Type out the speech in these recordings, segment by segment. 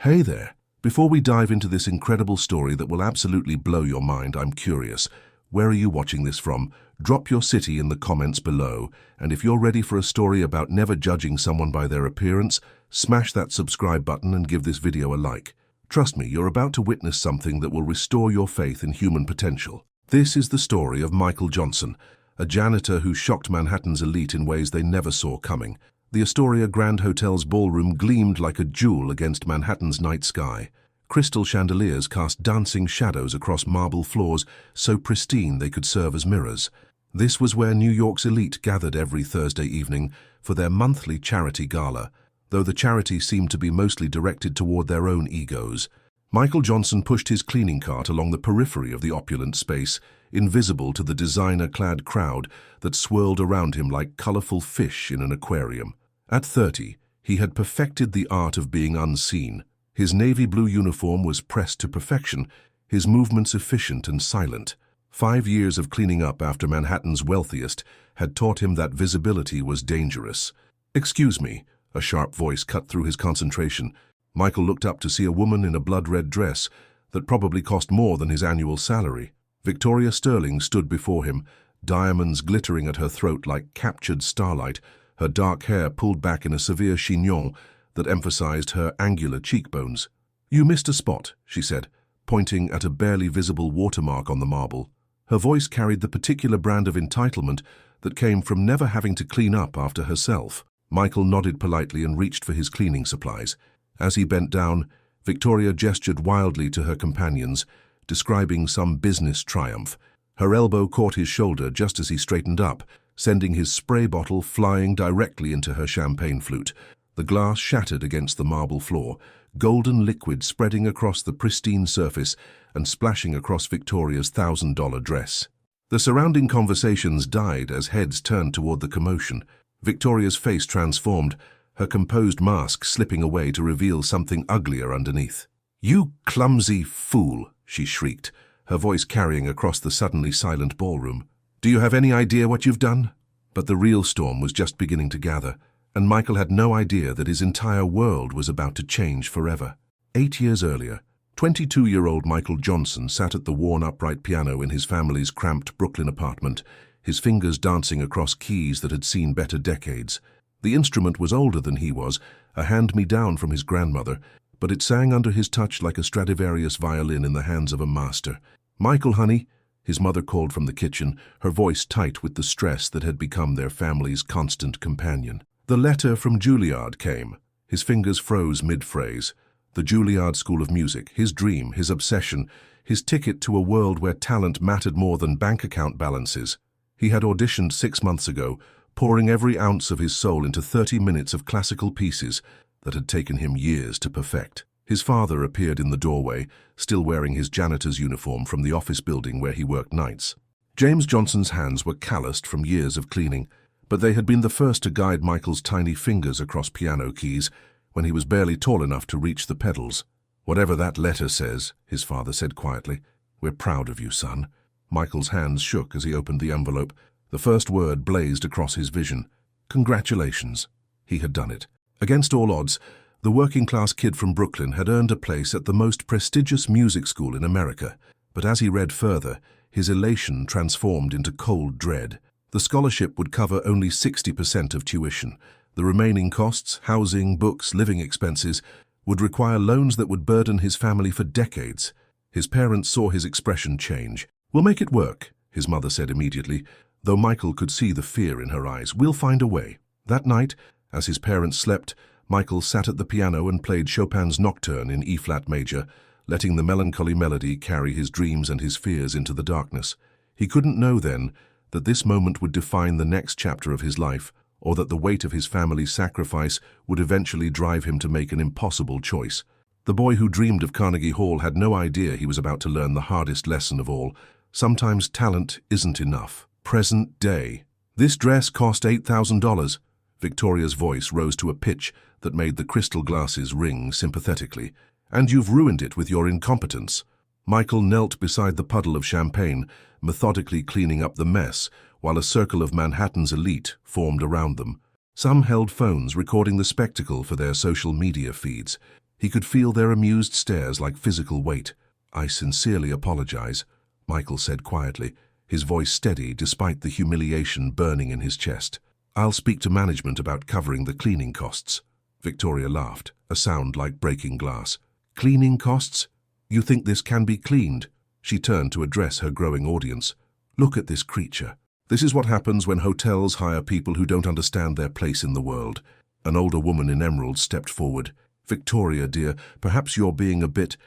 Hey there. Before we dive into this incredible story that will absolutely blow your mind, I'm curious. Where are you watching this from? Drop your city in the comments below. And if you're ready for a story about never judging someone by their appearance, smash that subscribe button and give this video a like. Trust me, you're about to witness something that will restore your faith in human potential. This is the story of Michael Johnson, a janitor who shocked Manhattan's elite in ways they never saw coming. The Astoria Grand Hotel's ballroom gleamed like a jewel against Manhattan's night sky. Crystal chandeliers cast dancing shadows across marble floors so pristine they could serve as mirrors. This was where New York's elite gathered every Thursday evening for their monthly charity gala, though the charity seemed to be mostly directed toward their own egos. Michael Johnson pushed his cleaning cart along the periphery of the opulent space, invisible to the designer-clad crowd that swirled around him like colorful fish in an aquarium. At 30, he had perfected the art of being unseen. His navy blue uniform was pressed to perfection, his movements efficient and silent. 5 years of cleaning up after Manhattan's wealthiest had taught him that visibility was dangerous. "Excuse me," a sharp voice cut through his concentration. Michael looked up to see a woman in a blood-red dress that probably cost more than his annual salary. Victoria Sterling stood before him, diamonds glittering at her throat like captured starlight, her dark hair pulled back in a severe chignon that emphasized her angular cheekbones. "You missed a spot," she said, pointing at a barely visible watermark on the marble. Her voice carried the particular brand of entitlement that came from never having to clean up after herself. Michael nodded politely and reached for his cleaning supplies. As he bent down, Victoria gestured wildly to her companions, describing some business triumph. Her elbow caught his shoulder just as he straightened up, sending his spray bottle flying directly into her champagne flute. The glass shattered against the marble floor, golden liquid spreading across the pristine surface and splashing across Victoria's $1,000 dress. The surrounding conversations died as heads turned toward the commotion. Victoria's face transformed, her composed mask slipping away to reveal something uglier underneath. "You clumsy fool!" she shrieked, her voice carrying across the suddenly silent ballroom. "Do you have any idea what you've done?" But the real storm was just beginning to gather, and Michael had no idea that his entire world was about to change forever. 8 years earlier, 22-year-old Michael Johnson sat at the worn upright piano in his family's cramped Brooklyn apartment, his fingers dancing across keys that had seen better decades. The instrument was older than he was, a hand-me-down from his grandmother, but it sang under his touch like a Stradivarius violin in the hands of a master. "Michael, honey," his mother called from the kitchen, her voice tight with the stress that had become their family's constant companion. The letter from Juilliard came. His fingers froze mid-phrase. The Juilliard School of Music, his dream, his obsession, his ticket to a world where talent mattered more than bank account balances. He had auditioned 6 months ago, pouring every ounce of his soul into 30 minutes of classical pieces that had taken him years to perfect. His father appeared in the doorway, still wearing his janitor's uniform from the office building where he worked nights. James Johnson's hands were calloused from years of cleaning, but they had been the first to guide Michael's tiny fingers across piano keys when he was barely tall enough to reach the pedals. "Whatever that letter says," his father said quietly, "we're proud of you, son." Michael's hands shook as he opened the envelope. The first word blazed across his vision. Congratulations. He had done it. Against all odds, the working-class kid from Brooklyn had earned a place at the most prestigious music school in America. But as he read further, his elation transformed into cold dread. The scholarship would cover only 60% of tuition. The remaining costs, housing, books, living expenses, would require loans that would burden his family for decades. His parents saw his expression change. "We'll make it work," his mother said immediately, though Michael could see the fear in her eyes. "We'll find a way." That night, as his parents slept, Michael sat at the piano and played Chopin's Nocturne in E-flat major, letting the melancholy melody carry his dreams and his fears into the darkness. He couldn't know then that this moment would define the next chapter of his life, or that the weight of his family's sacrifice would eventually drive him to make an impossible choice. The boy who dreamed of Carnegie Hall had no idea he was about to learn the hardest lesson of all. Sometimes talent isn't enough. Present day. "This dress cost $8,000. Victoria's voice rose to a pitch that made the crystal glasses ring sympathetically. "And you've ruined it with your incompetence." Michael knelt beside the puddle of champagne, methodically cleaning up the mess, while a circle of Manhattan's elite formed around them. Some held phones recording the spectacle for their social media feeds. He could feel their amused stares like physical weight. "I sincerely apologize," Michael said quietly, his voice steady despite the humiliation burning in his chest. "I'll speak to management about covering the cleaning costs." Victoria laughed, a sound like breaking glass. "Cleaning costs? You think this can be cleaned?" She turned to address her growing audience. "Look at this creature. This is what happens when hotels hire people who don't understand their place in the world." An older woman in emerald stepped forward. "Victoria, dear, perhaps you're being a bit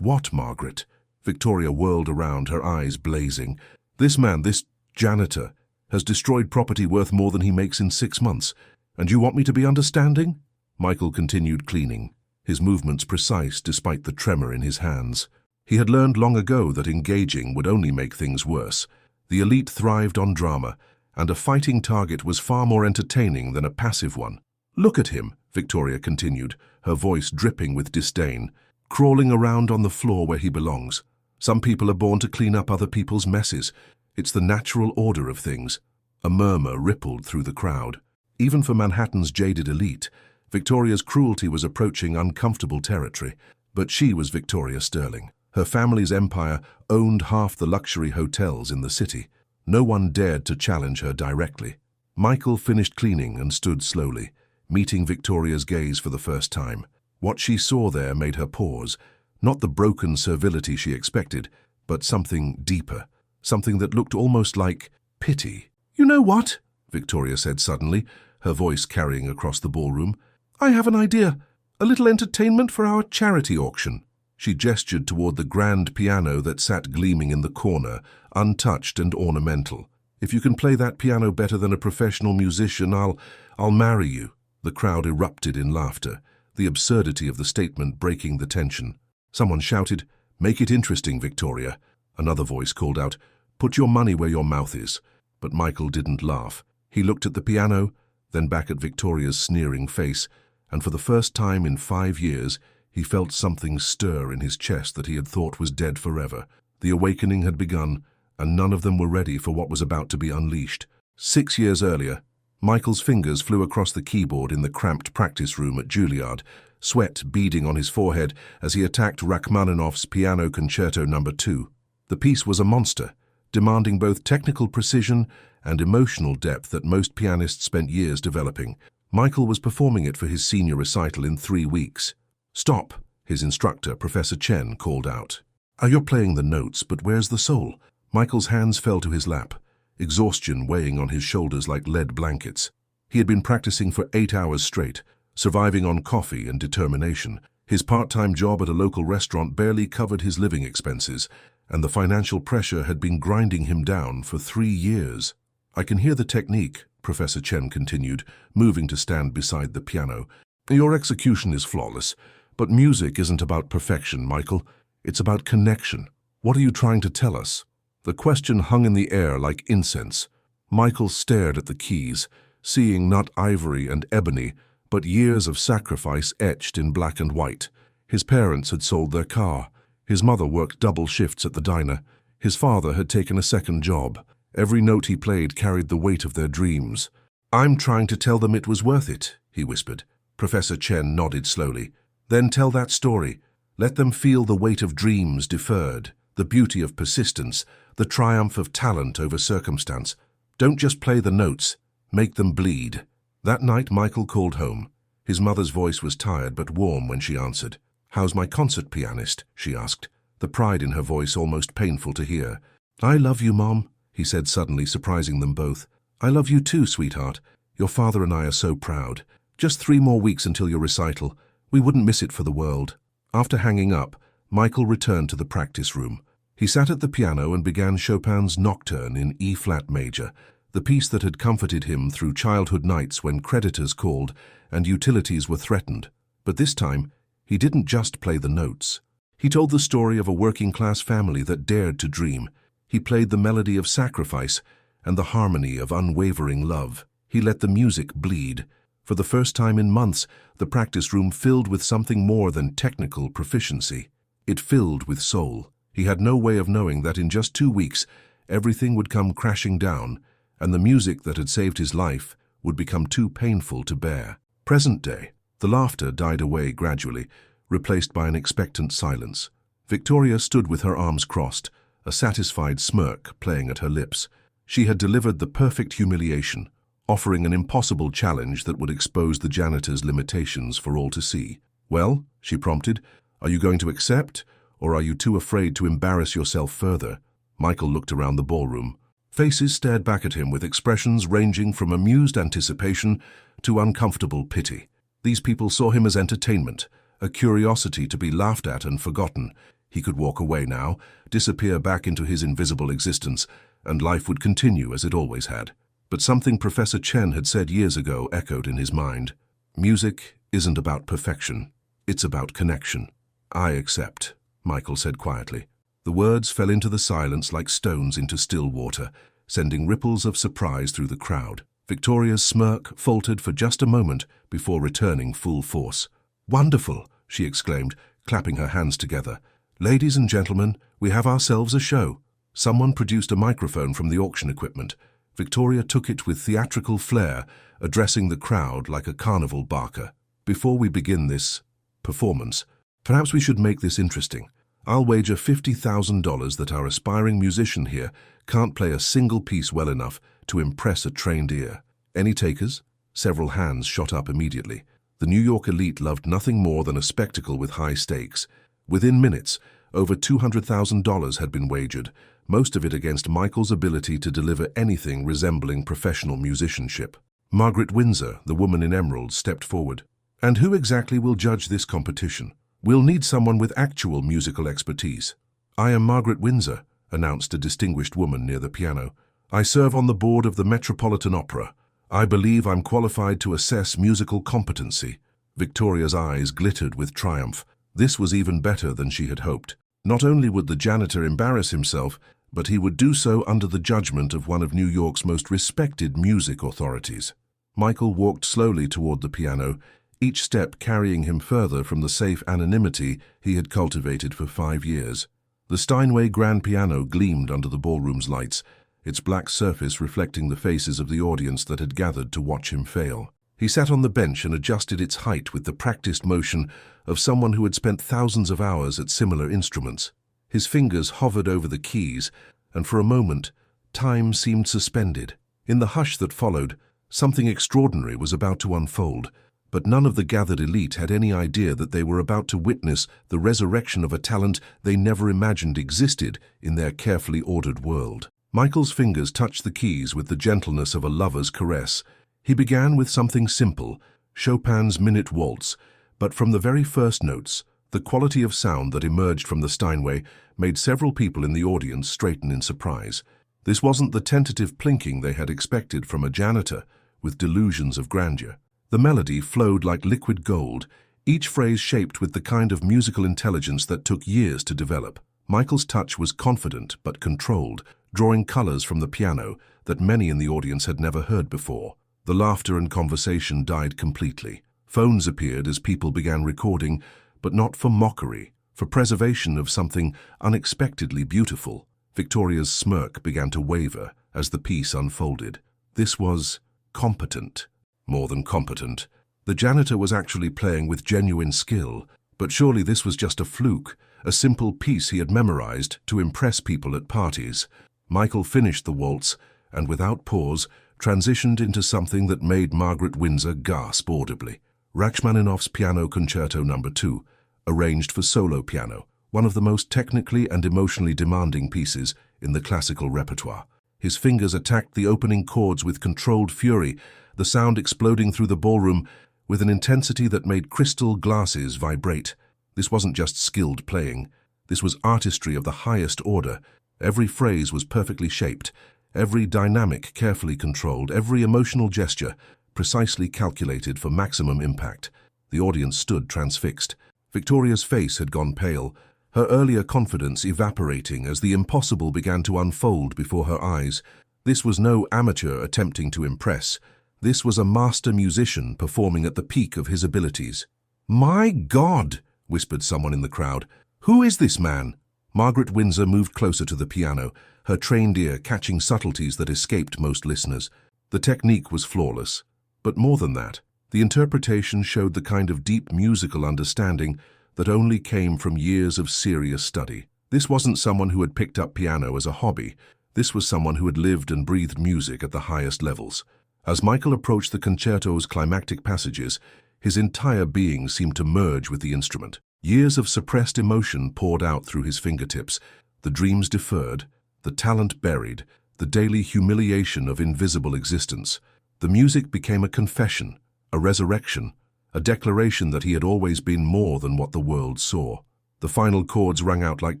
what, Margaret?" Victoria whirled around, her eyes blazing. "This man, this janitor, has destroyed property worth more than he makes in 6 months. And you want me to be understanding?" Michael continued cleaning, his movements precise despite the tremor in his hands. He had learned long ago that engaging would only make things worse. The elite thrived on drama, and a fighting target was far more entertaining than a passive one. "Look at him," Victoria continued, her voice dripping with disdain, "crawling around on the floor where he belongs. Some people are born to clean up other people's messes. It's the natural order of things." A murmur rippled through the crowd. Even for Manhattan's jaded elite, Victoria's cruelty was approaching uncomfortable territory. But she was Victoria Sterling. Her family's empire owned half the luxury hotels in the city. No one dared to challenge her directly. Michael finished cleaning and stood slowly, meeting Victoria's gaze for the first time. What she saw there made her pause, not the broken servility she expected, but something deeper, something that looked almost like pity. "You know what?" Victoria said suddenly, her voice carrying across the ballroom. "I have an idea. A little entertainment for our charity auction." She gestured toward the grand piano that sat gleaming in the corner, untouched and ornamental. "If you can play that piano better than a professional musician, I'll marry you." The crowd erupted in laughter, the absurdity of the statement breaking the tension. Someone shouted, "Make it interesting, Victoria." Another voice called out, "Put your money where your mouth is." But Michael didn't laugh. He looked at the piano, then back at Victoria's sneering face, and for the first time in 5 years, he felt something stir in his chest that he had thought was dead forever. The awakening had begun, and none of them were ready for what was about to be unleashed. 6 years earlier, Michael's fingers flew across the keyboard in the cramped practice room at Juilliard, sweat beading on his forehead as he attacked Rachmaninoff's Piano Concerto No. 2. The piece was a monster, demanding both technical precision and emotional depth that most pianists spent years developing. Michael was performing it for his senior recital in 3 weeks. "Stop," his instructor, Professor Chen, called out. "You're playing the notes, but where's the soul?" Michael's hands fell to his lap, exhaustion weighing on his shoulders like lead blankets. He had been practicing for 8 hours straight, surviving on coffee and determination. His part-time job at a local restaurant barely covered his living expenses, and the financial pressure had been grinding him down for 3 years. "I can hear the technique," Professor Chen continued, moving to stand beside the piano. "Your execution is flawless, but music isn't about perfection, Michael. It's about connection. What are you trying to tell us?" The question hung in the air like incense. Michael stared at the keys, seeing not ivory and ebony, but years of sacrifice etched in black and white. His parents had sold their car. His mother worked double shifts at the diner. His father had taken a second job. Every note he played carried the weight of their dreams. "I'm trying to tell them it was worth it," he whispered. Professor Chen nodded slowly. "Then tell that story. Let them feel the weight of dreams deferred, the beauty of persistence, the triumph of talent over circumstance. Don't just play the notes, make them bleed." That night Michael called home. His mother's voice was tired but warm when she answered. "How's my concert pianist?" she asked, the pride in her voice almost painful to hear. "I love you, Mom," he said suddenly, surprising them both. "I love you too, sweetheart. Your father and I are so proud. Just 3 more weeks until your recital. We wouldn't miss it for the world." After hanging up, Michael returned to the practice room. He sat at the piano and began Chopin's Nocturne in E-flat major, the piece that had comforted him through childhood nights when creditors called and utilities were threatened. But this time, he didn't just play the notes. He told the story of a working-class family that dared to dream. He played the melody of sacrifice and the harmony of unwavering love. He let the music bleed. For the first time in months, the practice room filled with something more than technical proficiency. It filled with soul. He had no way of knowing that in just 2 weeks, everything would come crashing down, and the music that had saved his life would become too painful to bear. Present day, the laughter died away gradually, replaced by an expectant silence. Victoria stood with her arms crossed, a satisfied smirk playing at her lips. She had delivered the perfect humiliation, offering an impossible challenge that would expose the janitor's limitations for all to see. "Well," she prompted, "are you going to accept, or are you too afraid to embarrass yourself further?" Michael looked around the ballroom. Faces stared back at him with expressions ranging from amused anticipation to uncomfortable pity. These people saw him as entertainment, a curiosity to be laughed at and forgotten. He could walk away now, disappear back into his invisible existence, and life would continue as it always had. But something Professor Chen had said years ago echoed in his mind. Music isn't about perfection, it's about connection. "I accept," Michael said quietly. The words fell into the silence like stones into still water, sending ripples of surprise through the crowd. Victoria's smirk faltered for just a moment before returning full force. "Wonderful," she exclaimed, clapping her hands together. "Ladies and gentlemen, we have ourselves a show." Someone produced a microphone from the auction equipment. Victoria took it with theatrical flair, addressing the crowd like a carnival barker. "Before we begin this performance, perhaps we should make this interesting. I'll wager $50,000 that our aspiring musician here can't play a single piece well enough to impress a trained ear. Any takers?" Several hands shot up immediately. The New York elite loved nothing more than a spectacle with high stakes. Within minutes, over $200,000 had been wagered, most of it against Michael's ability to deliver anything resembling professional musicianship. Margaret Windsor, the woman in emeralds, stepped forward. "And who exactly will judge this competition? We'll need someone with actual musical expertise." "I am Margaret Windsor," announced a distinguished woman near the piano. "I serve on the board of the Metropolitan Opera. I believe I'm qualified to assess musical competency." Victoria's eyes glittered with triumph. This was even better than she had hoped. Not only would the janitor embarrass himself, but he would do so under the judgment of one of New York's most respected music authorities. Michael walked slowly toward the piano, each step carrying him further from the safe anonymity he had cultivated for 5 years. The Steinway grand piano gleamed under the ballroom's lights, its black surface reflecting the faces of the audience that had gathered to watch him fail. He sat on the bench and adjusted its height with the practiced motion of someone who had spent thousands of hours at similar instruments. His fingers hovered over the keys, and for a moment, time seemed suspended. In the hush that followed, something extraordinary was about to unfold, but none of the gathered elite had any idea that they were about to witness the resurrection of a talent they never imagined existed in their carefully ordered world. Michael's fingers touched the keys with the gentleness of a lover's caress. He began with something simple, Chopin's Minute Waltz, but from the very first notes, the quality of sound that emerged from the Steinway made several people in the audience straighten in surprise. This wasn't the tentative plinking they had expected from a janitor with delusions of grandeur. The melody flowed like liquid gold, each phrase shaped with the kind of musical intelligence that took years to develop. Michael's touch was confident but controlled, drawing colors from the piano that many in the audience had never heard before. The laughter and conversation died completely. Phones appeared as people began recording, but not for mockery, for preservation of something unexpectedly beautiful. Victoria's smirk began to waver as the piece unfolded. This was competent. More than competent. The janitor was actually playing with genuine skill, but surely this was just a fluke, a simple piece he had memorized to impress people at parties. Michael finished the waltz, and without pause, transitioned into something that made Margaret Windsor gasp audibly. Rachmaninoff's Piano Concerto No. 2, arranged for solo piano, one of the most technically and emotionally demanding pieces in the classical repertoire. His fingers attacked the opening chords with controlled fury, the sound exploding through the ballroom with an intensity that made crystal glasses vibrate. This wasn't just skilled playing. This was artistry of the highest order. Every phrase was perfectly shaped, every dynamic carefully controlled, every emotional gesture precisely calculated for maximum impact. The audience stood transfixed. Victoria's face had gone pale, her earlier confidence evaporating as the impossible began to unfold before her eyes. This was no amateur attempting to impress. This was a master musician performing at the peak of his abilities. "My God!" whispered someone in the crowd. "Who is this man?" Margaret Windsor moved closer to the piano, her trained ear catching subtleties that escaped most listeners. The technique was flawless. But more than that, the interpretation showed the kind of deep musical understanding that only came from years of serious study. This wasn't someone who had picked up piano as a hobby. This was someone who had lived and breathed music at the highest levels. As Michael approached the concerto's climactic passages, his entire being seemed to merge with the instrument. Years of suppressed emotion poured out through his fingertips, the dreams deferred, the talent buried, the daily humiliation of invisible existence. The music became a confession, a resurrection, a declaration that he had always been more than what the world saw. The final chords rang out like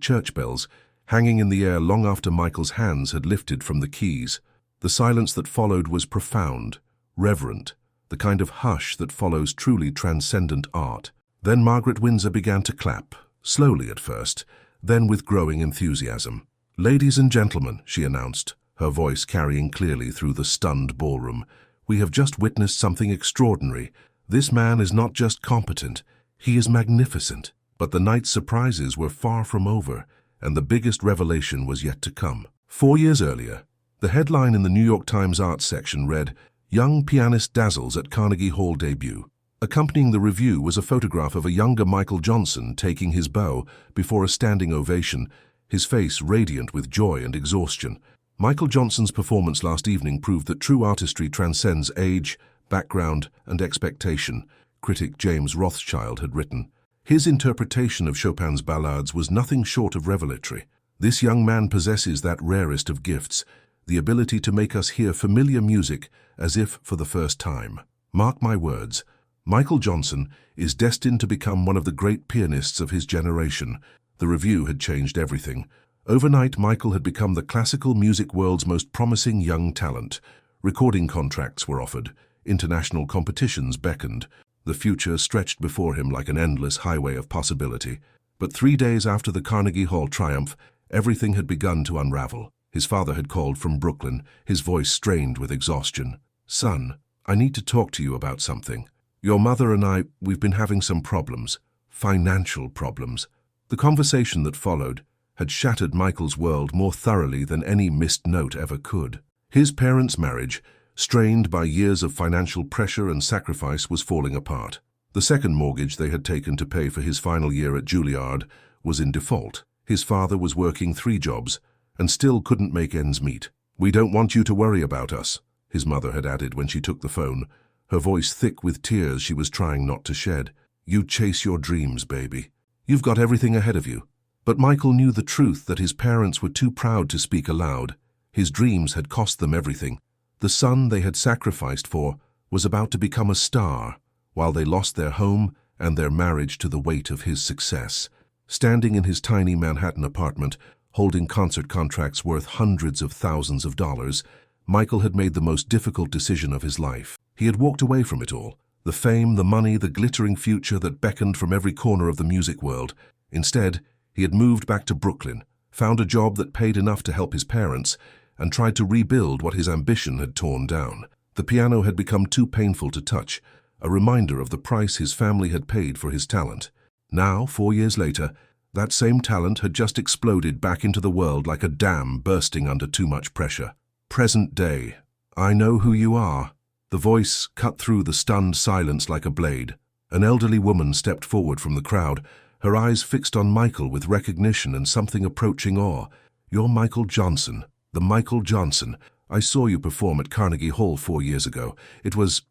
church bells, hanging in the air long after Michael's hands had lifted from the keys. The silence that followed was profound, reverent, the kind of hush that follows truly transcendent art. Then Margaret Windsor began to clap, slowly at first, then with growing enthusiasm. "Ladies and gentlemen," she announced, her voice carrying clearly through the stunned ballroom, "we have just witnessed something extraordinary. This man is not just competent, he is magnificent." But the night's surprises were far from over, and the biggest revelation was yet to come. 4 years earlier, the headline in the New York Times Arts section read, "Young Pianist Dazzles at Carnegie Hall Debut." Accompanying the review was a photograph of a younger Michael Johnson taking his bow before a standing ovation, his face radiant with joy and exhaustion. Michael Johnson's performance last evening proved that true artistry transcends age, background, and expectation, critic James Rothschild had written. His interpretation of Chopin's ballades was nothing short of revelatory. This young man possesses that rarest of gifts, the ability to make us hear familiar music as if for the first time. Mark my words, Michael Johnson is destined to become one of the great pianists of his generation. The review had changed everything. Overnight, Michael had become the classical music world's most promising young talent. Recording contracts were offered. International competitions beckoned. The future stretched before him like an endless highway of possibility. But 3 days after the Carnegie Hall triumph, everything had begun to unravel. His father had called from Brooklyn, his voice strained with exhaustion. "Son, I need to talk to you about something. Your mother and we've been having some problems, financial problems." The conversation that followed had shattered Michael's world more thoroughly than any missed note ever could. His parents' marriage, strained by years of financial pressure and sacrifice, was falling apart. The second mortgage they had taken to pay for his final year at Juilliard was in default. His father was working 3 jobs and still couldn't make ends meet. "We don't want you to worry about us," his mother had added when she took the phone, her voice thick with tears she was trying not to shed. "You chase your dreams, baby. You've got everything ahead of you." But Michael knew the truth that his parents were too proud to speak aloud. His dreams had cost them everything. The son they had sacrificed for was about to become a star, while they lost their home and their marriage to the weight of his success. Standing in his tiny Manhattan apartment, holding concert contracts worth hundreds of thousands of dollars, Michael had made the most difficult decision of his life. He had walked away from it all, the fame, the money, the glittering future that beckoned from every corner of the music world. Instead, he had moved back to Brooklyn, found a job that paid enough to help his parents, and tried to rebuild what his ambition had torn down. The piano had become too painful to touch, a reminder of the price his family had paid for his talent. Now, 4 years later, that same talent had just exploded back into the world like a dam bursting under too much pressure. Present day. "I know who you are." The voice cut through the stunned silence like a blade. An elderly woman stepped forward from the crowd, her eyes fixed on Michael with recognition and something approaching awe. "You're Michael Johnson. The Michael Johnson. I saw you perform at Carnegie Hall 4 years ago. It was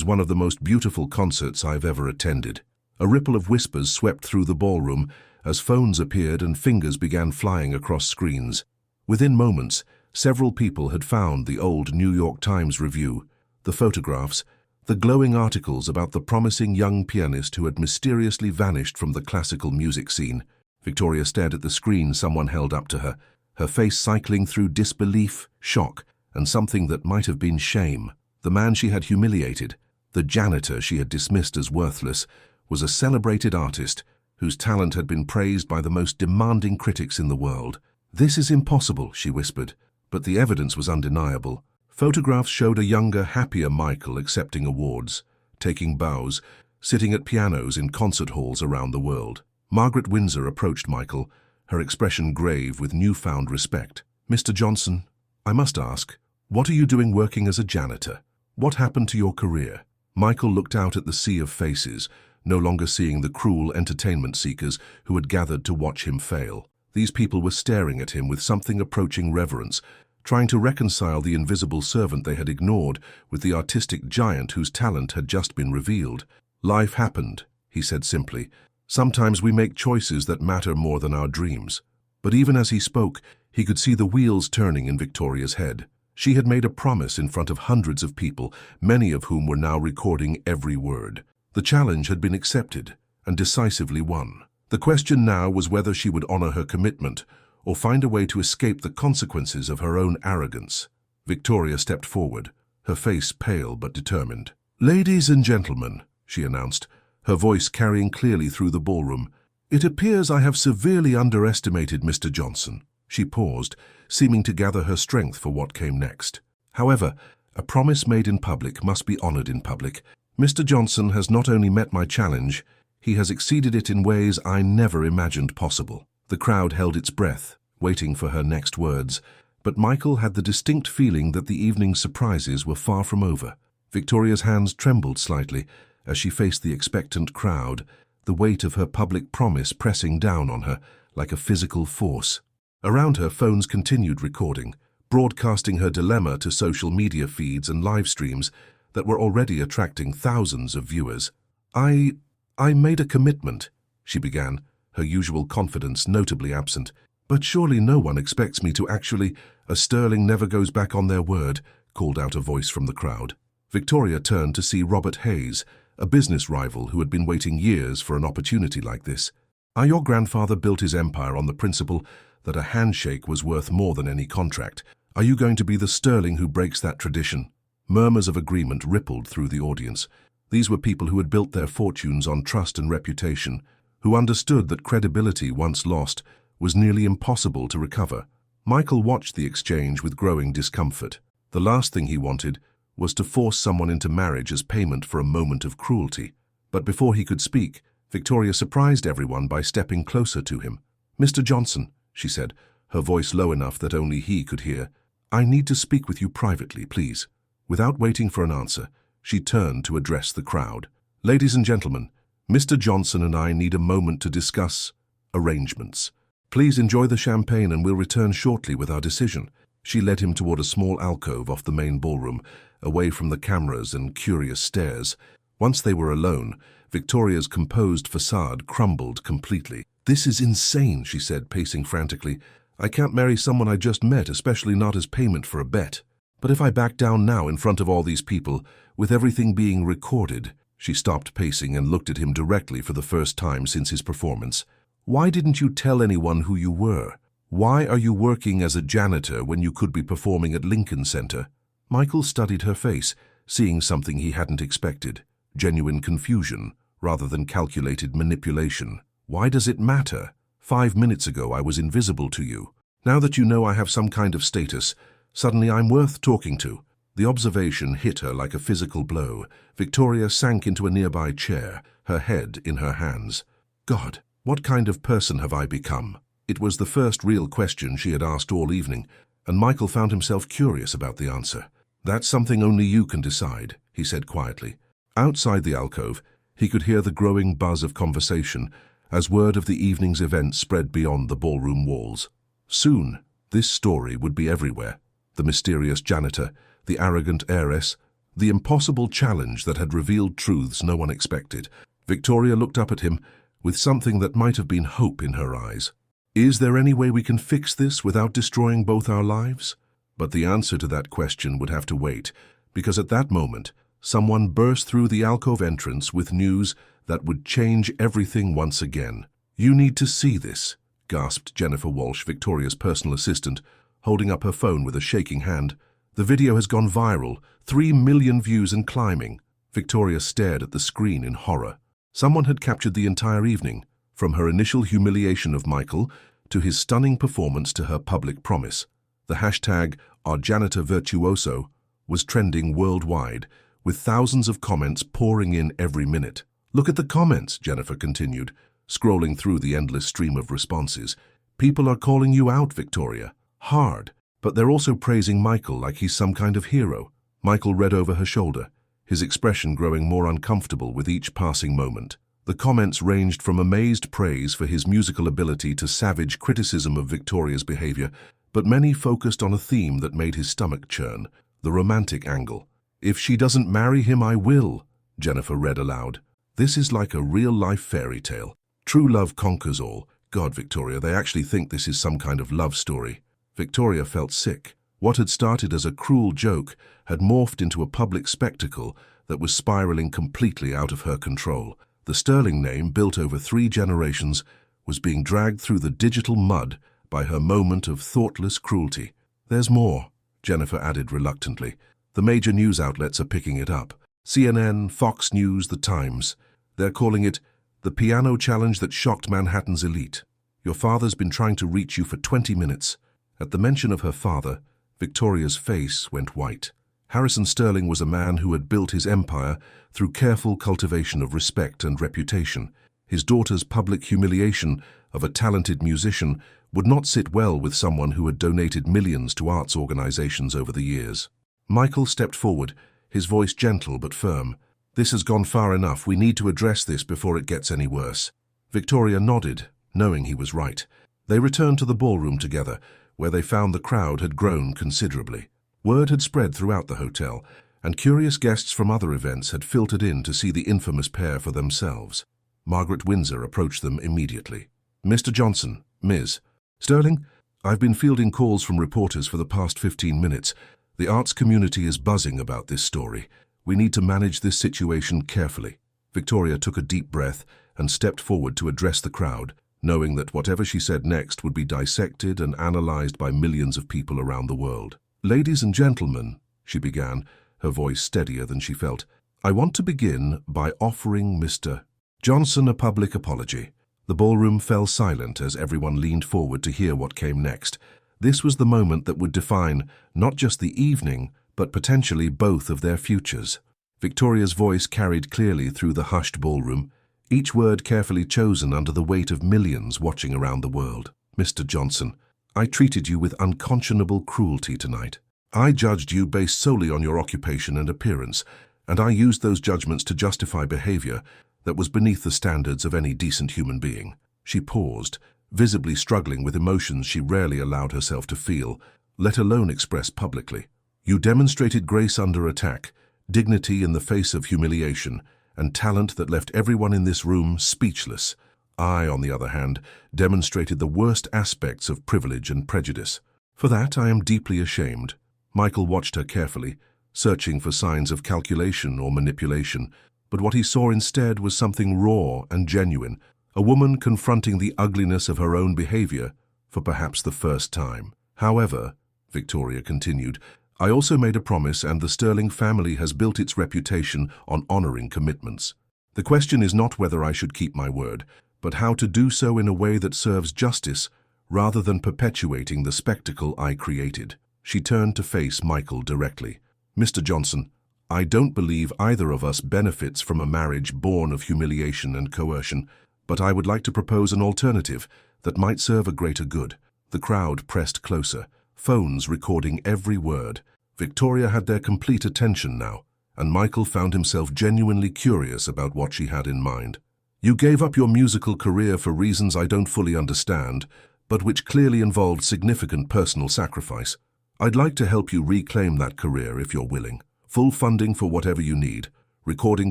one of the most beautiful concerts I've ever attended." A ripple of whispers swept through the ballroom as phones appeared and fingers began flying across screens. Within moments, several people had found the old New York Times review, the photographs, the glowing articles about the promising young pianist who had mysteriously vanished from the classical music scene. Victoria stared at the screen someone held up to her, her face cycling through disbelief, shock, and something that might have been shame. The man she had humiliated, the janitor she had dismissed as worthless, was a celebrated artist whose talent had been praised by the most demanding critics in the world. "This is impossible," she whispered, but the evidence was undeniable. Photographs showed a younger, happier Michael accepting awards, taking bows, sitting at pianos in concert halls around the world. Margaret Windsor approached Michael, her expression grave with newfound respect. "Mr. Johnson, I must ask, what are you doing working as a janitor? What happened to your career?" Michael looked out at the sea of faces, no longer seeing the cruel entertainment seekers who had gathered to watch him fail. These people were staring at him with something approaching reverence, trying to reconcile the invisible servant they had ignored with the artistic giant whose talent had just been revealed. "Life happened," he said simply. "Sometimes we make choices that matter more than our dreams." But even as he spoke, he could see the wheels turning in Victoria's head. She had made a promise in front of hundreds of people, many of whom were now recording every word. The challenge had been accepted and decisively won. The question now was whether she would honor her commitment or find a way to escape the consequences of her own arrogance. Victoria stepped forward, her face pale but determined. "Ladies and gentlemen," she announced, her voice carrying clearly through the ballroom, "it appears I have severely underestimated Mr. Johnson." She paused, seeming to gather her strength for what came next. "However, a promise made in public must be honored in public. Mr. Johnson has not only met my challenge, he has exceeded it in ways I never imagined possible." The crowd held its breath, waiting for her next words, but Michael had the distinct feeling that the evening's surprises were far from over. Victoria's hands trembled slightly as she faced the expectant crowd, the weight of her public promise pressing down on her like a physical force. Around her, phones continued recording, broadcasting her dilemma to social media feeds and live streams that were already attracting thousands of viewers. I made a commitment," she began, her usual confidence notably absent. "But surely no one expects me to actually—" "A Sterling never goes back on their word," called out a voice from the crowd. Victoria turned to see Robert Hayes, a business rival who had been waiting years for an opportunity like this. "Your grandfather built his empire on the principle that a handshake was worth more than any contract. Are you going to be the Sterling who breaks that tradition?" Murmurs of agreement rippled through the audience. These were people who had built their fortunes on trust and reputation, who understood that credibility once lost was nearly impossible to recover. Michael watched the exchange with growing discomfort. The last thing he wanted was to force someone into marriage as payment for a moment of cruelty. But before he could speak, Victoria surprised everyone by stepping closer to him. "Mr. Johnson," she said, her voice low enough that only he could hear, "I need to speak with you privately, please." Without waiting for an answer, she turned to address the crowd. "Ladies and gentlemen, Mr. Johnson and I need a moment to discuss arrangements. Please enjoy the champagne and we'll return shortly with our decision." She led him toward a small alcove off the main ballroom, away from the cameras and curious stares. Once they were alone, Victoria's composed facade crumbled completely. "This is insane," she said, pacing frantically. "I can't marry someone I just met, especially not as payment for a bet. But if I back down now in front of all these people, with everything being recorded—" She stopped pacing and looked at him directly for the first time since his performance. "Why didn't you tell anyone who you were? Why are you working as a janitor when you could be performing at Lincoln Center?" Michael studied her face, seeing something he hadn't expected. Genuine confusion, rather than calculated manipulation. "Why does it matter? 5 minutes ago I was invisible to you. Now that you know I have some kind of status, suddenly I'm worth talking to." The observation hit her like a physical blow. Victoria sank into a nearby chair, her head in her hands. "God, what kind of person have I become?" It was the first real question she had asked all evening, and Michael found himself curious about the answer. "That's something only you can decide," he said quietly. Outside the alcove, he could hear the growing buzz of conversation as word of the evening's event spread beyond the ballroom walls. Soon, this story would be everywhere. The mysterious janitor, the arrogant heiress, the impossible challenge that had revealed truths no one expected. Victoria looked up at him with something that might have been hope in her eyes. "Is there any way we can fix this without destroying both our lives?" But the answer to that question would have to wait, because at that moment, someone burst through the alcove entrance with news that would change everything once again. "You need to see this," gasped Jennifer Walsh, Victoria's personal assistant, holding up her phone with a shaking hand. "The video has gone viral, 3 million views and climbing." Victoria stared at the screen in horror. Someone had captured the entire evening, from her initial humiliation of Michael to his stunning performance to her public promise. The hashtag #OurJanitorVirtuoso was trending worldwide, with thousands of comments pouring in every minute. "Look at the comments," Jennifer continued, scrolling through the endless stream of responses. "People are calling you out, Victoria. Hard. But they're also praising Michael like he's some kind of hero." Michael read over her shoulder, his expression growing more uncomfortable with each passing moment. The comments ranged from amazed praise for his musical ability to savage criticism of Victoria's behavior, but many focused on a theme that made his stomach churn: the romantic angle. "If she doesn't marry him, I will," Jennifer read aloud. "This is like a real-life fairy tale. True love conquers all. God, Victoria, they actually think this is some kind of love story." Victoria felt sick. What had started as a cruel joke had morphed into a public spectacle that was spiraling completely out of her control. The Sterling name, built over 3 generations, was being dragged through the digital mud by her moment of thoughtless cruelty. "There's more," Jennifer added reluctantly. "The major news outlets are picking it up. CNN, Fox News, The Times. They're calling it the piano challenge that shocked Manhattan's elite. Your father's been trying to reach you for 20 minutes. At the mention of her father, Victoria's face went white. Harrison Sterling was a man who had built his empire through careful cultivation of respect and reputation. His daughter's public humiliation of a talented musician would not sit well with someone who had donated millions to arts organizations over the years. Michael stepped forward, his voice gentle but firm. "This has gone far enough. We need to address this before it gets any worse." Victoria nodded, knowing he was right. They returned to the ballroom together, where they found the crowd had grown considerably. Word had spread throughout the hotel, and curious guests from other events had filtered in to see the infamous pair for themselves. Margaret Windsor approached them immediately. "Mr. Johnson, Ms. Sterling, I've been fielding calls from reporters for the past 15 minutes. The arts community is buzzing about this story. We need to manage this situation carefully." Victoria took a deep breath and stepped forward to address the crowd, knowing that whatever she said next would be dissected and analyzed by millions of people around the world. "Ladies and gentlemen," she began, her voice steadier than she felt, "I want to begin by offering Mr. Johnson a public apology." The ballroom fell silent as everyone leaned forward to hear what came next. This was the moment that would define not just the evening, but potentially both of their futures. Victoria's voice carried clearly through the hushed ballroom, each word carefully chosen under the weight of millions watching around the world. "Mr. Johnson, I treated you with unconscionable cruelty tonight. I judged you based solely on your occupation and appearance, and I used those judgments to justify behavior that was beneath the standards of any decent human being." She paused, visibly struggling with emotions she rarely allowed herself to feel, let alone express publicly. "You demonstrated grace under attack, dignity in the face of humiliation, and talent that left everyone in this room speechless. I, on the other hand, demonstrated the worst aspects of privilege and prejudice. For that, I am deeply ashamed." Michael watched her carefully, searching for signs of calculation or manipulation, but what he saw instead was something raw and genuine, a woman confronting the ugliness of her own behavior for perhaps the first time. "However," Victoria continued, "I also made a promise, and the Sterling family has built its reputation on honoring commitments. The question is not whether I should keep my word, but how to do so in a way that serves justice rather than perpetuating the spectacle I created." She turned to face Michael directly. "Mr. Johnson, I don't believe either of us benefits from a marriage born of humiliation and coercion, but I would like to propose an alternative that might serve a greater good." The crowd pressed closer, phones recording every word. Victoria had their complete attention now, and Michael found himself genuinely curious about what she had in mind. "You gave up your musical career for reasons I don't fully understand, but which clearly involved significant personal sacrifice. I'd like to help you reclaim that career if you're willing. Full funding for whatever you need, recording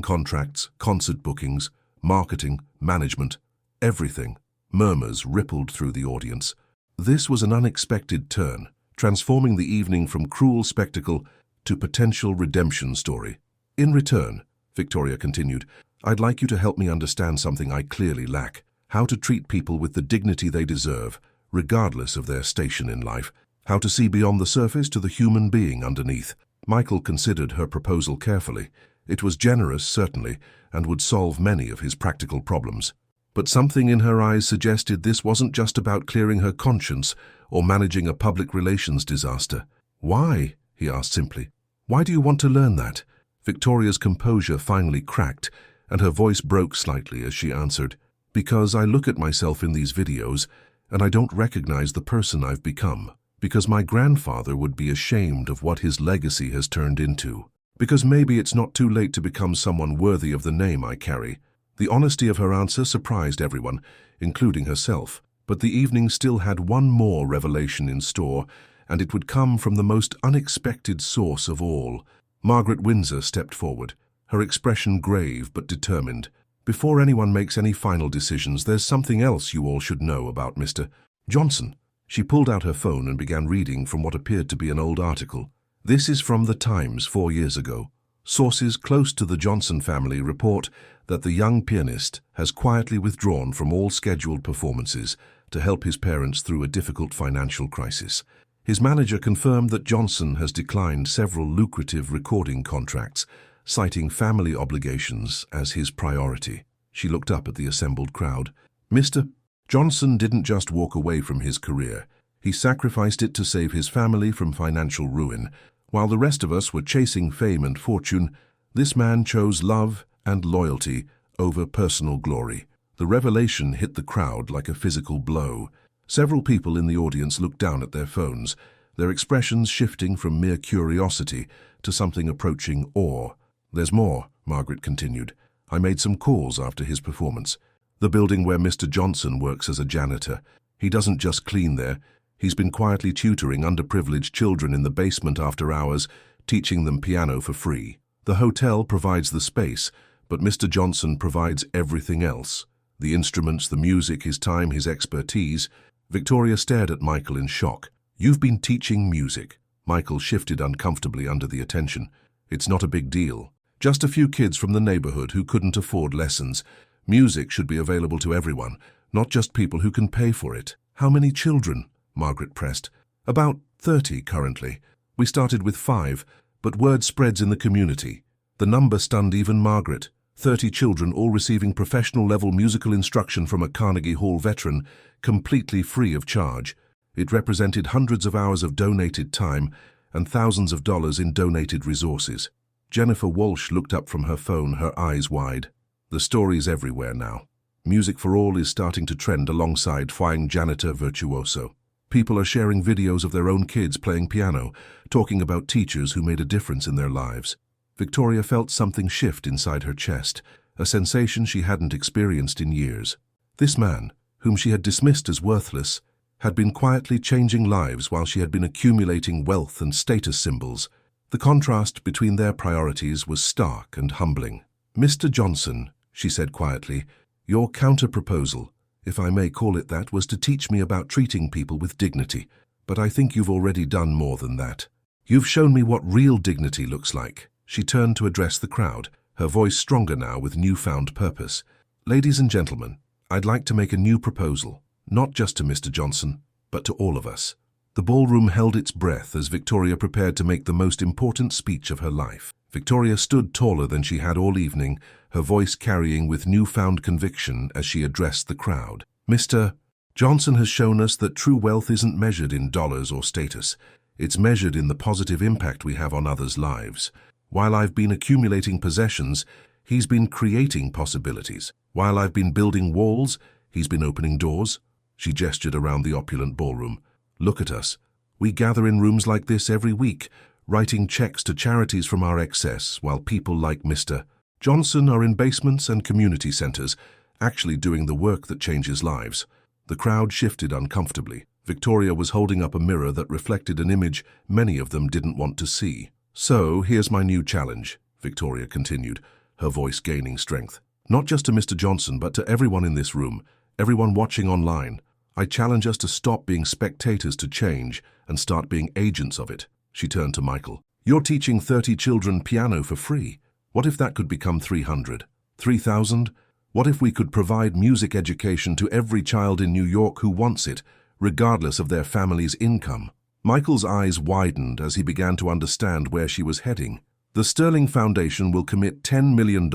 contracts, concert bookings, marketing, management, everything." Murmurs rippled through the audience. This was an unexpected turn, transforming the evening from cruel spectacle to potential redemption story. "In return," Victoria continued, "I'd like you to help me understand something I clearly lack: how to treat people with the dignity they deserve, regardless of their station in life, how to see beyond the surface to the human being underneath." Michael considered her proposal carefully. It was generous, certainly, and would solve many of his practical problems. But something in her eyes suggested this wasn't just about clearing her conscience or managing a public relations disaster. "Why?" he asked simply. "Why do you want to learn that?" Victoria's composure finally cracked, and her voice broke slightly as she answered, "Because I look at myself in these videos, and I don't recognize the person I've become. Because my grandfather would be ashamed of what his legacy has turned into. Because maybe it's not too late to become someone worthy of the name I carry. The honesty of her answer surprised everyone, including herself. But the evening still had one more revelation in store, and it would come from the most unexpected source of all. Margaret Windsor stepped forward, her expression grave but determined. "Before anyone makes any final decisions, there's something else you all should know about Mr. Johnson." She pulled out her phone and began reading from what appeared to be an old article. "This is from the Times 4 years ago. Sources close to the Johnson family report that the young pianist has quietly withdrawn from all scheduled performances to help his parents through a difficult financial crisis. His manager confirmed that Johnson has declined several lucrative recording contracts, citing family obligations as his priority." She looked up at the assembled crowd. "Mr. Johnson didn't just walk away from his career. He sacrificed it to save his family from financial ruin. While the rest of us were chasing fame and fortune, this man chose love and loyalty over personal glory." The revelation hit the crowd like a physical blow. Several people in the audience looked down at their phones, their expressions shifting from mere curiosity to something approaching awe. "There's more," Margaret continued. "I made some calls after his performance. The building where Mr. Johnson works as a janitor. He doesn't just clean there. He's been quietly tutoring underprivileged children in the basement after hours, teaching them piano for free. The hotel provides the space, but Mr. Johnson provides everything else. The instruments, the music, his time, his expertise." Victoria stared at Michael in shock. "You've been teaching music." Michael shifted uncomfortably under the attention. "It's not a big deal. Just a few kids from the neighborhood who couldn't afford lessons. Music should be available to everyone, not just people who can pay for it." "How many children?" Margaret pressed. "About 30 currently. We started with 5, but word spreads in the community." The number stunned even Margaret. 30 children all receiving professional-level musical instruction from a Carnegie Hall veteran, completely free of charge. It represented hundreds of hours of donated time and thousands of dollars in donated resources. Jennifer Walsh looked up from her phone, her eyes wide. The story's everywhere now. Music for All is starting to trend alongside Flying Janitor Virtuoso. People are sharing videos of their own kids playing piano, talking about teachers who made a difference in their lives. Victoria felt something shift inside her chest, a sensation she hadn't experienced in years. This man, whom she had dismissed as worthless, had been quietly changing lives while she had been accumulating wealth and status symbols. The contrast between their priorities was stark and humbling. "Mr. Johnson," she said quietly, "your counter-proposal, if I may call it that, was to teach me about treating people with dignity. But I think you've already done more than that. You've shown me what real dignity looks like." She turned to address the crowd, her voice stronger now with newfound purpose. "Ladies and gentlemen, I'd like to make a new proposal, not just to Mr. Johnson, but to all of us." The ballroom held its breath as Victoria prepared to make the most important speech of her life. Victoria stood taller than she had all evening, her voice carrying with newfound conviction as she addressed the crowd. "Mr. Johnson has shown us that true wealth isn't measured in dollars or status. It's measured in the positive impact we have on others' lives. While I've been accumulating possessions, he's been creating possibilities. While I've been building walls, he's been opening doors." She gestured around the opulent ballroom. "Look at us. We gather in rooms like this every week, writing checks to charities from our excess, while people like Mr. Johnson are in basements and community centers, actually doing the work that changes lives." The crowd shifted uncomfortably. Victoria was holding up a mirror that reflected an image many of them didn't want to see. "So, here's my new challenge," Victoria continued, her voice gaining strength. "Not just to Mr. Johnson, but to everyone in this room, everyone watching online. I challenge us to stop being spectators to change and start being agents of it." She turned to Michael. "You're teaching 30 children piano for free. What if that could become 300? 3,000? What if we could provide music education to every child in New York who wants it, regardless of their family's income?" Michael's eyes widened as he began to understand where she was heading. "The Sterling Foundation will commit $10 million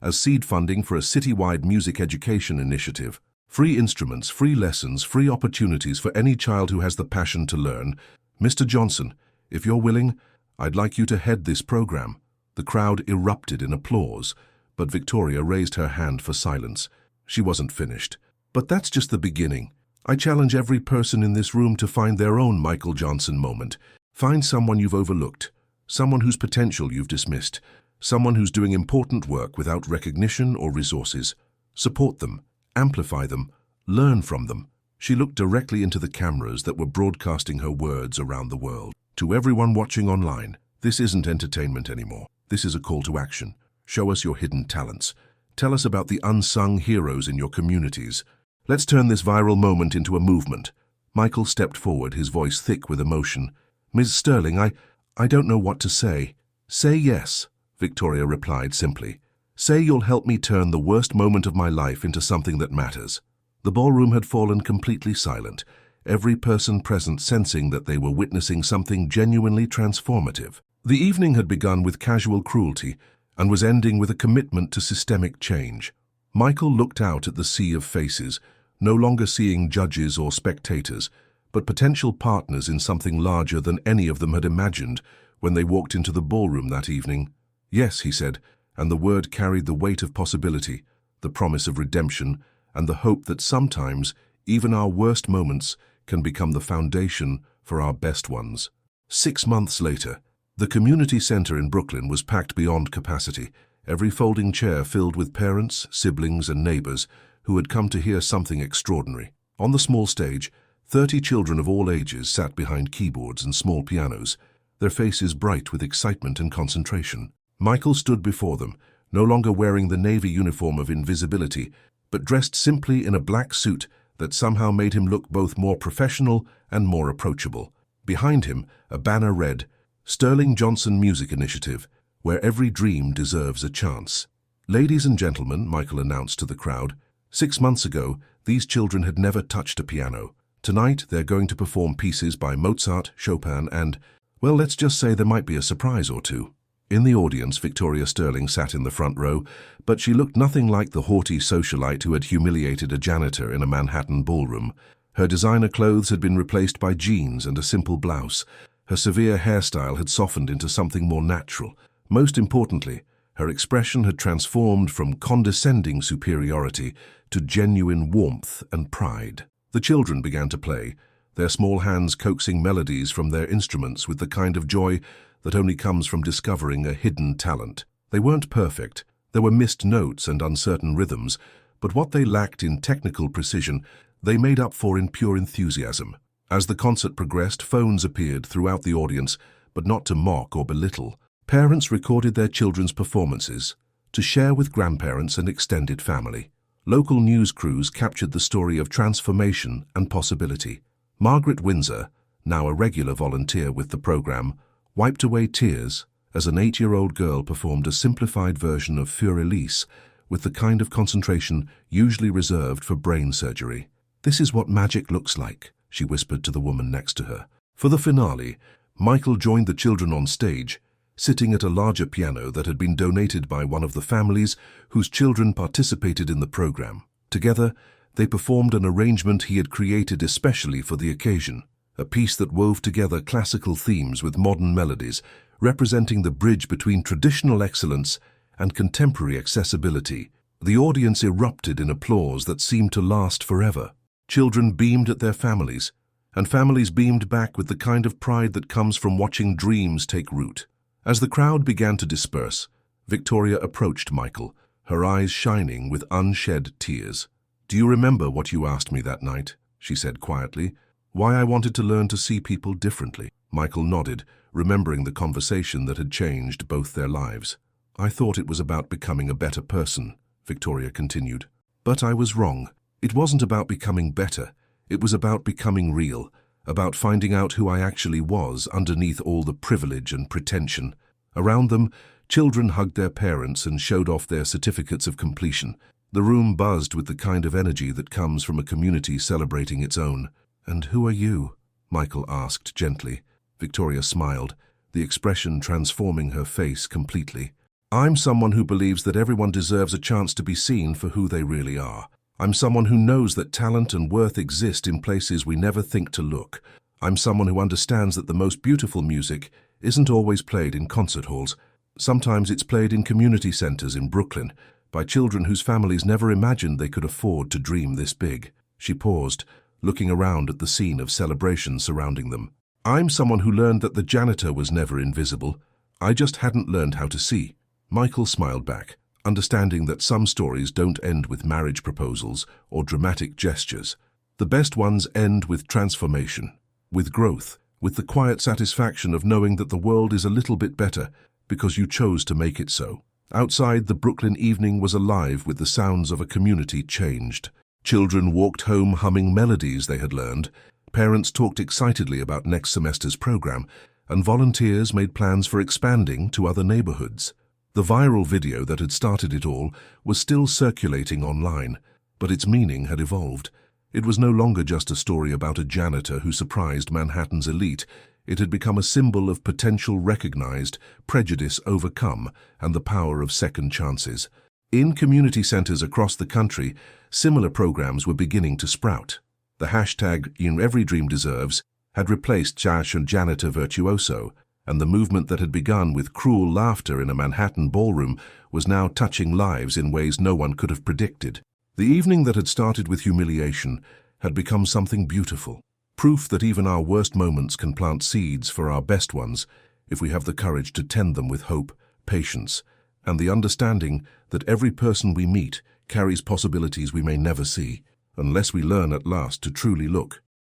as seed funding for a citywide music education initiative. Free instruments, free lessons, free opportunities for any child who has the passion to learn. Mr. Johnson, if you're willing, I'd like you to head this program." The crowd erupted in applause, but Victoria raised her hand for silence. She wasn't finished. "But that's just the beginning. I challenge every person in this room to find their own Michael Johnson moment. Find someone you've overlooked, someone whose potential you've dismissed, someone who's doing important work without recognition or resources. Support them, amplify them, learn from them. She looked directly into the cameras that were broadcasting her words around the world. To everyone watching online, this isn't entertainment anymore. This is a call to action. Show us your hidden talents. Tell us about the unsung heroes in your communities. Let's turn this viral moment into a movement. Michael stepped forward, his voice thick with emotion. Ms. Sterling, I don't know what to say. Say yes, Victoria replied simply. Say you'll help me turn the worst moment of my life into something that matters. The ballroom had fallen completely silent, every person present sensing that they were witnessing something genuinely transformative. The evening had begun with casual cruelty and was ending with a commitment to systemic change. Michael looked out at the sea of faces, no longer seeing judges or spectators, but potential partners in something larger than any of them had imagined when they walked into the ballroom that evening. Yes, he said, and the word carried the weight of possibility, the promise of redemption, and the hope that sometimes even our worst moments can become the foundation for our best ones. 6 months later, the community center in Brooklyn was packed beyond capacity, every folding chair filled with parents, siblings, and neighbors who had come to hear something extraordinary. On the small stage, 30 children of all ages sat behind keyboards and small pianos, their faces bright with excitement and concentration. Michael stood before them, no longer wearing the navy uniform of invisibility, but dressed simply in a black suit that somehow made him look both more professional and more approachable. Behind him, a banner read, Sterling Johnson Music Initiative, where every dream deserves a chance. Ladies and gentlemen, Michael announced to the crowd, 6 months ago, these children had never touched a piano. Tonight, they're going to perform pieces by Mozart, Chopin, and, well, let's just say there might be a surprise or two. In the audience, Victoria Sterling sat in the front row, but she looked nothing like the haughty socialite who had humiliated a janitor in a Manhattan ballroom. Her designer clothes had been replaced by jeans and a simple blouse. Her severe hairstyle had softened into something more natural. Most importantly, her expression had transformed from condescending superiority to genuine warmth and pride. The children began to play, their small hands coaxing melodies from their instruments with the kind of joy that only comes from discovering a hidden talent. They weren't perfect. There were missed notes and uncertain rhythms, but what they lacked in technical precision, they made up for in pure enthusiasm. As the concert progressed, phones appeared throughout the audience, but not to mock or belittle. Parents recorded their children's performances to share with grandparents and extended family. Local news crews captured the story of transformation and possibility. Margaret Windsor, now a regular volunteer with the program, wiped away tears as an 8-year-old girl performed a simplified version of Für Elise with the kind of concentration usually reserved for brain surgery. This is what magic looks like, she whispered to the woman next to her. For the finale, Michael joined the children on stage, sitting at a larger piano that had been donated by one of the families whose children participated in the program. Together, they performed an arrangement he had created especially for the occasion, a piece that wove together classical themes with modern melodies, representing the bridge between traditional excellence and contemporary accessibility. The audience erupted in applause that seemed to last forever. Children beamed at their families, and families beamed back with the kind of pride that comes from watching dreams take root. As the crowd began to disperse, Victoria approached Michael, her eyes shining with unshed tears. "Do you remember what you asked me that night?" she said quietly. "Why I wanted to learn to see people differently." Michael nodded, remembering the conversation that had changed both their lives. "I thought it was about becoming a better person," Victoria continued. "But I was wrong. It wasn't about becoming better. It was about becoming real, about finding out who I actually was underneath all the privilege and pretension." Around them, children hugged their parents and showed off their certificates of completion. The room buzzed with the kind of energy that comes from a community celebrating its own. "And who are you?" Michael asked gently. Victoria smiled, the expression transforming her face completely. "I'm someone who believes that everyone deserves a chance to be seen for who they really are. I'm someone who knows that talent and worth exist in places we never think to look. I'm someone who understands that the most beautiful music isn't always played in concert halls. Sometimes it's played in community centers in Brooklyn, by children whose families never imagined they could afford to dream this big." She paused, looking around at the scene of celebration surrounding them. "I'm someone who learned that the janitor was never invisible. I just hadn't learned how to see." Michael smiled back, understanding that some stories don't end with marriage proposals or dramatic gestures. The best ones end with transformation, with growth, with the quiet satisfaction of knowing that the world is a little bit better because you chose to make it so. Outside, the Brooklyn evening was alive with the sounds of a community changed. Children walked home humming melodies they had learned, parents talked excitedly about next semester's program, and volunteers made plans for expanding to other neighborhoods. The viral video that had started it all was still circulating online, but its meaning had evolved. It was no longer just a story about a janitor who surprised Manhattan's elite. It had become a symbol of potential recognized, prejudice overcome, and the power of second chances. In community centers across the country, similar programs were beginning to sprout. The hashtag "Every Dream Deserves" had replaced Janitor Virtuoso, and the movement that had begun with cruel laughter in a Manhattan ballroom was now touching lives in ways no one could have predicted. The evening that had started with humiliation had become something beautiful, proof that even our worst moments can plant seeds for our best ones if we have the courage to tend them with hope, patience, and the understanding that every person we meet carries possibilities we may never see, unless we learn at last to truly look.